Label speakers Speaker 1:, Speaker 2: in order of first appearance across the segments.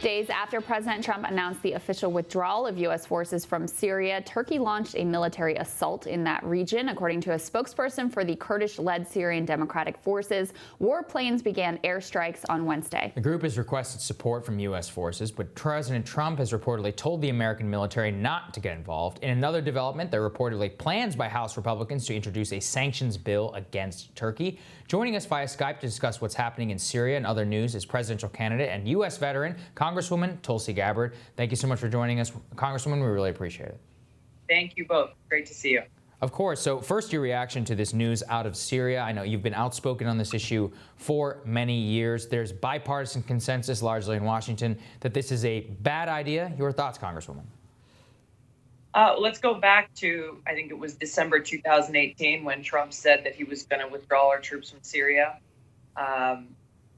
Speaker 1: Days after President Trump announced the official withdrawal of U.S. forces from Syria, Turkey launched a military assault in that region. According to a spokesperson for the Kurdish-led Syrian Democratic Forces, warplanes began airstrikes on Wednesday.
Speaker 2: The group has requested support from U.S. forces, but President Trump has reportedly told the American military not to get involved. In another development, there are reportedly plans by House Republicans to introduce a sanctions bill against Turkey. Joining us via Skype to discuss what's happening in Syria and other news is presidential candidate and U.S. veteran Congresswoman Tulsi Gabbard. Thank you so much for joining us, Congresswoman. We really appreciate it.
Speaker 3: Thank you both. Great to see you.
Speaker 2: Of course. So first, your reaction to this news out of Syria. I know you've been outspoken on this issue for many years. There's bipartisan consensus, largely in Washington, that this is a bad idea. Your thoughts, Congresswoman?
Speaker 3: Let's go back to, I think it was December 2018, when Trump said that he was going to withdraw our troops from Syria.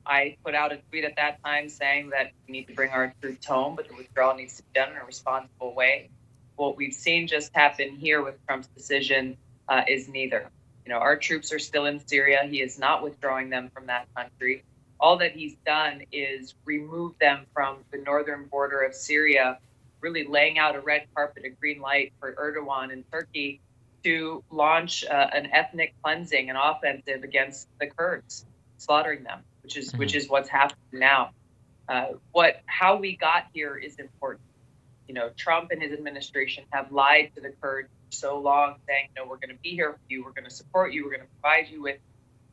Speaker 3: I put out a tweet at that time saying that we need to bring our troops home, but the withdrawal needs to be done in a responsible way. What we've seen just happen here with Trump's decision is neither. You know, our troops are still in Syria. He is not withdrawing them from that country. All that he's done is remove them from the northern border of Syria, really laying out a red carpet, a green light for Erdogan and Turkey to launch an ethnic cleansing, an offensive against the Kurds, slaughtering them, which is what's happening now. How we got here is important. You know, Trump and his administration have lied to the Kurds for so long, saying, we're going to be here for you, we're going to support you, we're going to provide you with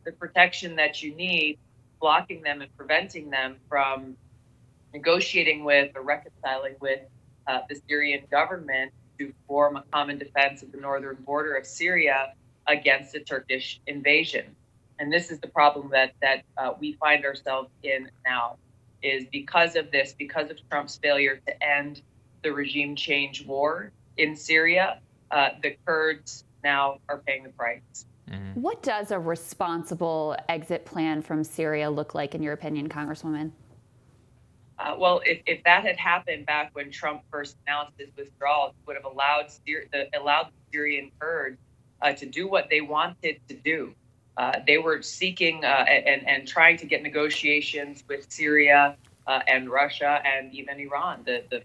Speaker 3: the protection that you need, blocking them and preventing them from negotiating with or reconciling with the Syrian government to form a common defense of the northern border of Syria against a Turkish invasion. And this is the problem that we find ourselves in now, is because of this, because of Trump's failure to end the regime change war in Syria, the Kurds now are paying the price.
Speaker 1: Mm-hmm. What does a responsible exit plan from Syria look like, in your opinion, Congresswoman?
Speaker 3: Well, if that had happened back when Trump first announced his withdrawal, it would have allowed the Syrian Kurds to do what they wanted to do. They were seeking and trying to get negotiations with Syria and Russia and even Iran, the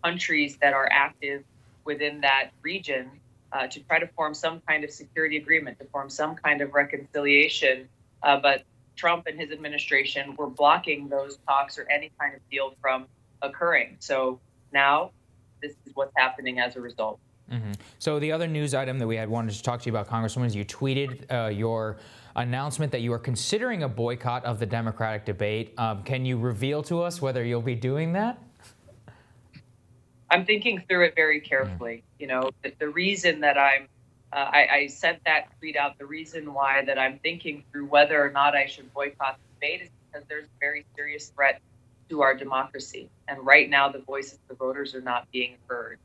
Speaker 3: countries that are active within that region, to try to form some kind of security agreement, to form some kind of reconciliation. But Trump and his administration were blocking those talks or any kind of deal from occurring. So now this is what's happening as a result.
Speaker 2: Mm-hmm. So the other news item that we had wanted to talk to you about, Congresswoman, is you tweeted your announcement that you are considering a boycott of the Democratic debate. Can you reveal to us whether you'll be doing that?
Speaker 3: I'm thinking through it very carefully. You know, the reason that I sent that tweet out, the reason why that I'm thinking through whether or not I should boycott the debate is because there's a very serious threat to our democracy. And right now, the voices of the voters are not being heard.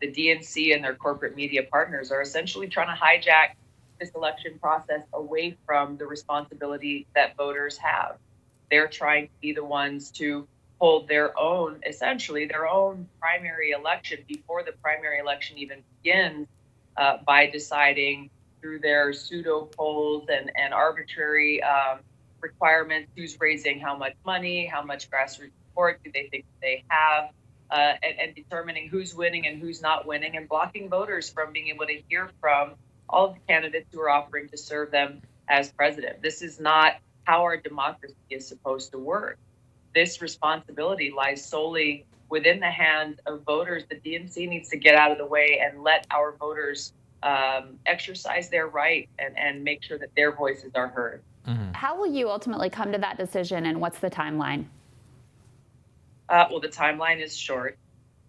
Speaker 3: The DNC and their corporate media partners are essentially trying to hijack this election process away from the responsibility that voters have. They're trying to be the ones to hold their own, essentially their own primary election before the primary election even begins, by deciding through their pseudo polls and arbitrary requirements who's raising how much money, how much grassroots support do they think they have, and determining who's winning and who's not winning, and blocking voters from being able to hear from all of the candidates who are offering to serve them as president. This is not how our democracy is supposed to work. This responsibility lies solely within the hands of voters. The DNC needs to get out of the way and let our voters exercise their right and make sure that their voices are heard.
Speaker 1: Mm-hmm. How will you ultimately come to that decision, and what's the timeline?
Speaker 3: Well, the timeline is short.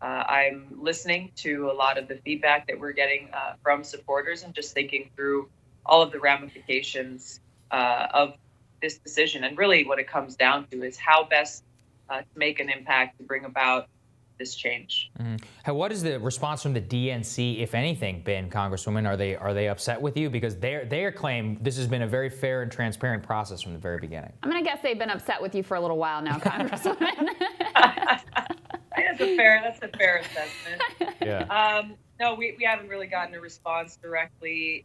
Speaker 3: I'm listening to a lot of the feedback that we're getting from supporters and just thinking through all of the ramifications of this decision. And really what it comes down to is how best to make an impact to bring about this change.
Speaker 2: Mm-hmm. What is the response from the DNC, if anything, been, Congresswoman? Are they upset with you? Because their claim this has been a very fair and transparent process from the very beginning.
Speaker 1: I'm going to guess they've been upset with you for a little while now, Congresswoman.
Speaker 3: That's a fair assessment.
Speaker 2: Yeah.
Speaker 3: No, we haven't really gotten a response directly.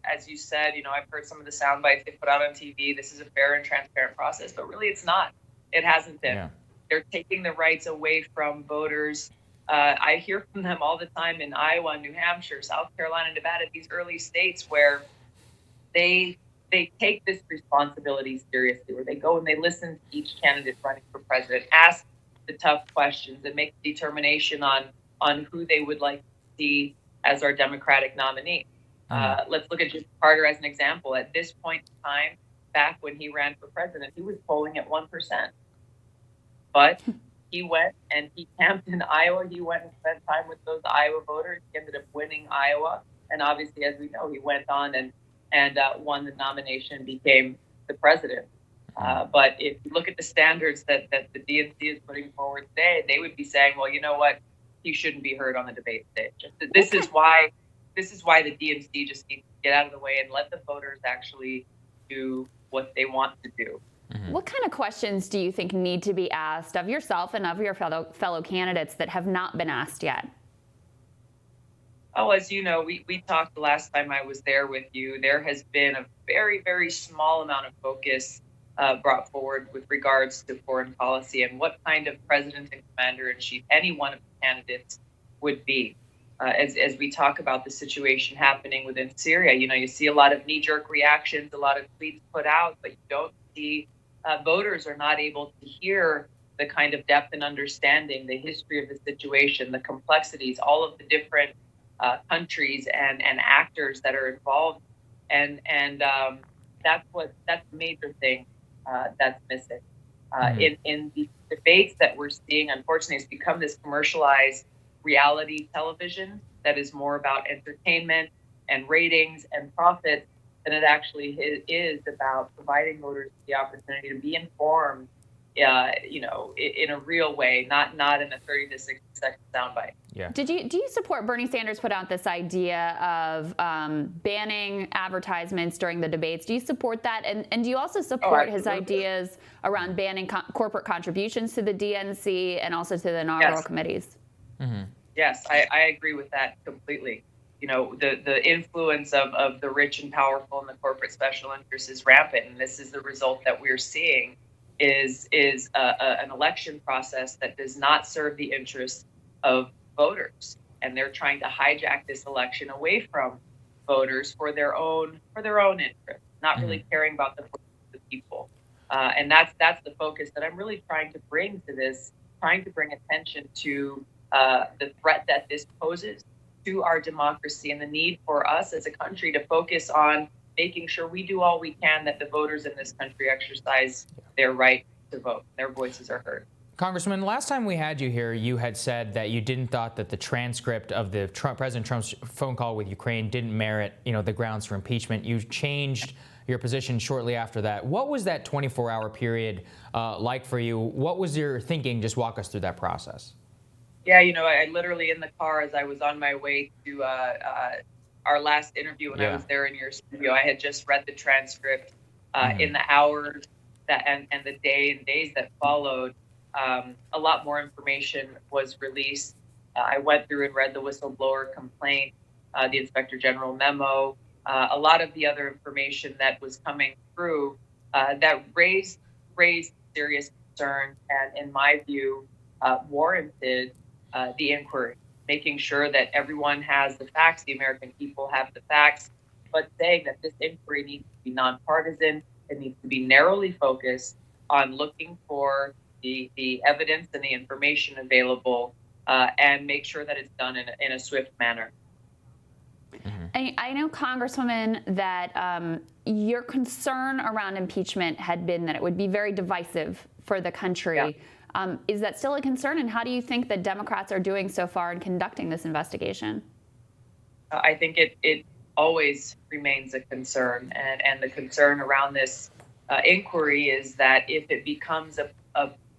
Speaker 3: As you said, I've heard some of the sound bites they put out on TV. This is a fair and transparent process, but really it's not. It hasn't been. They're taking the rights away from voters. I hear from them all the time in Iowa, New Hampshire, South Carolina, Nevada, these early states where they take this responsibility seriously, where they go and they listen to each candidate running for president, ask the tough questions, and make a determination on who they would like to see as our Democratic nominee. Let's look at Jimmy Carter as an example. At this point in time, back when he ran for president, he was polling at 1%. But he went and he camped in Iowa. He went and spent time with those Iowa voters. He ended up winning Iowa. And obviously, as we know, he went on and won the nomination and became the president. But if you look at the standards that the DNC is putting forward today, they would be saying, well, you know what? He shouldn't be heard on the debate stage. This is why the DNC just needs to get out of the way and let the voters actually do what they want to do.
Speaker 1: What kind of questions do you think need to be asked of yourself and of your fellow candidates that have not been asked yet?
Speaker 3: Oh, as you know, we talked the last time I was there with you. There has been a very, very small amount of focus brought forward with regards to foreign policy and what kind of president and commander-in-chief any one of the candidates would be. As we talk about the situation happening within Syria, you see a lot of knee-jerk reactions, a lot of tweets put out, but you don't see voters are not able to hear the kind of depth and understanding, the history of the situation, the complexities, all of the different countries and actors that are involved, and that's the major thing that's missing in the debates that we're seeing. Unfortunately, it's become this commercialized reality television that is more about entertainment and ratings and profits than it actually is about providing voters the opportunity to be informed, in a real way, not in a 30 to 60 second soundbite.
Speaker 2: Yeah.
Speaker 1: Do you support Bernie Sanders put out this idea of banning advertisements during the debates? Do you support that? And do you also support his ideas around banning corporate contributions to the DNC and also to the inaugural committees?
Speaker 2: Mm-hmm.
Speaker 3: Yes, I agree with that completely. The influence of the rich and powerful and the corporate special interests is rampant, and this is the result that we're seeing is an election process that does not serve the interests of voters, and they're trying to hijack this election away from voters for their own interests, not really caring about the people. And that's the focus that I'm really trying to bring to this, trying to bring attention to the threat that this poses to our democracy and the need for us as a country to focus on making sure we do all we can that the voters in this country exercise their right to vote. Their voices are heard.
Speaker 2: Congressman, last time we had you here, you had said that you didn't thought that the transcript of the President Trump's phone call with Ukraine didn't merit, the grounds for impeachment. You changed your position shortly after that. What was that 24-hour period like for you? What was your thinking? Just walk us through that process.
Speaker 3: Yeah, I literally in the car as I was on my way to our last interview when I was there in your studio, I had just read the transcript in the hours and the days that followed. A lot more information was released. I went through and read the whistleblower complaint, the Inspector General memo, a lot of the other information that was coming through that raised serious concern and, in my view, warranted the inquiry, making sure that everyone has the facts, the American people have the facts, but saying that this inquiry needs to be nonpartisan, it needs to be narrowly focused on looking for the evidence and the information available and make sure that it's done in a swift manner.
Speaker 1: I know, Congresswoman, that your concern around impeachment had been that it would be very divisive for the country. Yeah. Is that still a concern? And how do you think that Democrats are doing so far in conducting this investigation?
Speaker 3: I think it always remains a concern. And the concern around this inquiry is that if it becomes a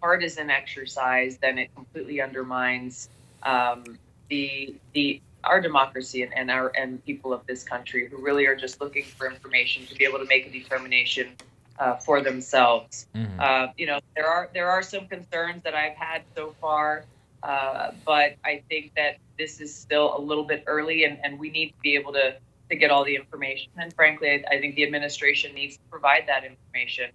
Speaker 3: partisan exercise, then it completely undermines our democracy and people of this country who really are just looking for information to be able to make a determination for themselves. There are some concerns that I've had so far, but I think that this is still a little bit early, and we need to be able to get all the information. And frankly, I think the administration needs to provide that information.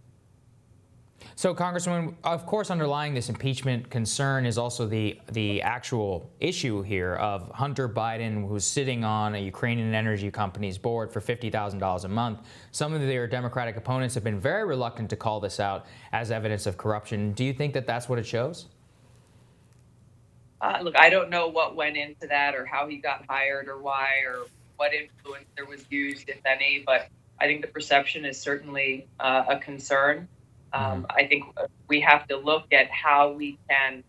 Speaker 2: So, Congresswoman, of course, underlying this impeachment concern is also the actual issue here of Hunter Biden, who's sitting on a Ukrainian energy company's board for $50,000 a month. Some of their Democratic opponents have been very reluctant to call this out as evidence of corruption. Do you think that that's what it shows?
Speaker 3: Look, I don't know what went into that or how he got hired or why or what influence there was used, if any, but I think the perception is certainly a concern. I think we have to look at how we can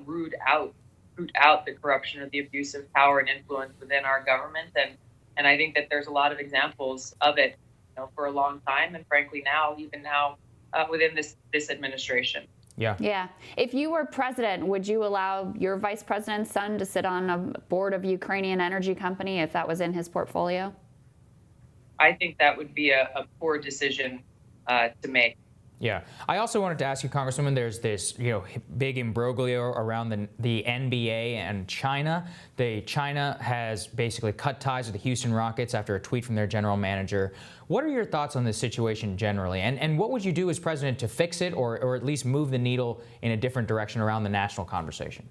Speaker 3: root out the corruption or the abuse of power and influence within our government. And I think that there's a lot of examples of it, for a long time. And frankly, even now, within this administration.
Speaker 1: Yeah. If you were president, would you allow your vice president's son to sit on a board of Ukrainian energy company if that was in his portfolio?
Speaker 3: I think that would be a poor decision to make.
Speaker 2: Yeah. I also wanted to ask you, Congresswoman, there's this, big imbroglio around the NBA and China. China has basically cut ties with the Houston Rockets after a tweet from their general manager. What are your thoughts on this situation generally? And what would you do as president to fix it or at least move the needle in a different direction around the national conversation?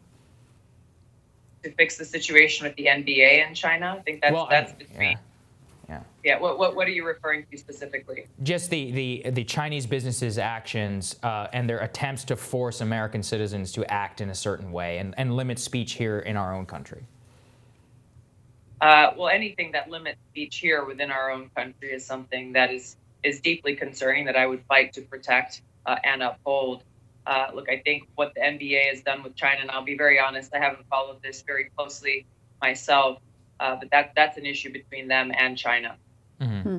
Speaker 3: To fix the situation with the NBA and China? I think that's between. Yeah. What are you referring to specifically?
Speaker 2: Just the Chinese businesses' actions and their attempts to force American citizens to act in a certain way and limit speech here in our own country.
Speaker 3: Well, anything that limits speech here within our own country is something that is deeply concerning that I would fight to protect and uphold. Look, I think what the NBA has done with China, and I'll be very honest, I haven't followed this very closely myself, but that's an issue between them and China.
Speaker 1: Mm-hmm.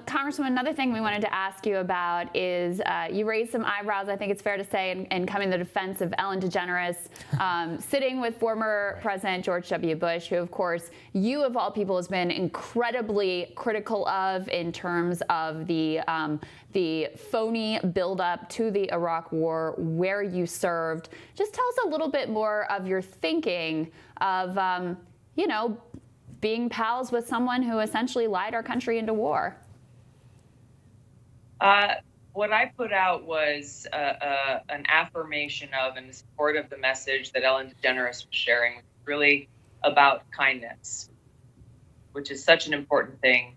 Speaker 1: Congresswoman, another thing we wanted to ask you about is you raised some eyebrows, I think it's fair to say, in coming to the defense of Ellen DeGeneres, sitting with former President George W. Bush, who, of course, you of all people has been incredibly critical of in terms of the phony buildup to the Iraq War, where you served. Just tell us a little bit more of your thinking of, being pals with someone who essentially lied our country into war.
Speaker 3: What I put out was an affirmation of and support of the message that Ellen DeGeneres was sharing, really about kindness, which is such an important thing,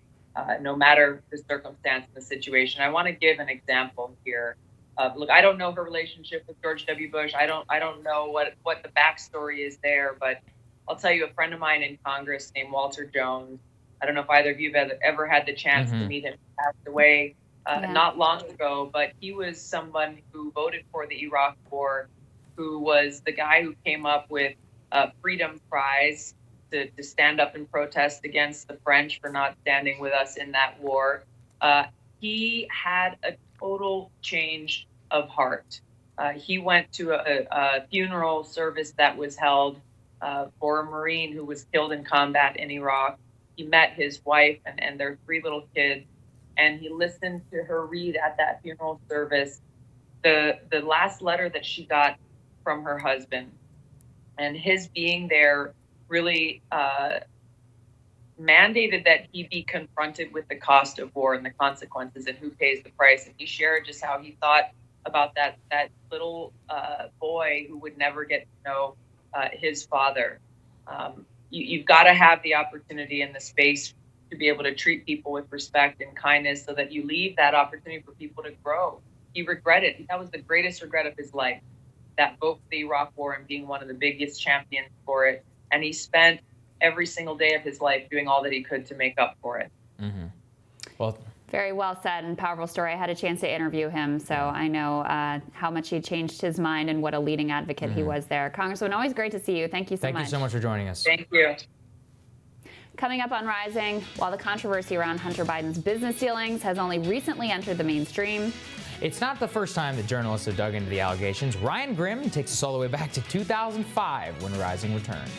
Speaker 3: no matter the circumstance and the situation. I want to give an example here. Look, I don't know her relationship with George W. Bush. I don't know what the backstory is there, but I'll tell you, a friend of mine in Congress named Walter Jones, I don't know if either of you have ever had the chance to meet him. He passed away not long ago, but he was someone who voted for the Iraq War, who was the guy who came up with freedom cries to stand up and protest against the French for not standing with us in that war. He had a total change of heart. He went to a funeral service that was held for a Marine who was killed in combat in Iraq. He met his wife and their 3 little kids, and he listened to her read at that funeral service the last letter that she got from her husband. And his being there really mandated that he be confronted with the cost of war and the consequences and who pays the price. And he shared just how he thought about that little boy who would never get to know his father. You've got to have the opportunity and the space to be able to treat people with respect and kindness so that you leave that opportunity for people to grow. He regretted, that was the greatest regret of his life, that vote for the Iraq War and being one of the biggest champions for it. And he spent every single day of his life doing all that he could to make up for it.
Speaker 2: Mm-hmm. Well,
Speaker 1: very well said and powerful story. I had a chance to interview him, so I know how much he changed his mind and what a leading advocate he was there. Congresswoman, always great to see you. Thank you so much.
Speaker 2: Thank you so much for joining us.
Speaker 3: Thank you.
Speaker 1: Coming up on Rising, while the controversy around Hunter Biden's business dealings has only recently entered the mainstream,
Speaker 2: it's not the first time that journalists have dug into the allegations. Ryan Grimm takes us all the way back to 2005 when Rising returns.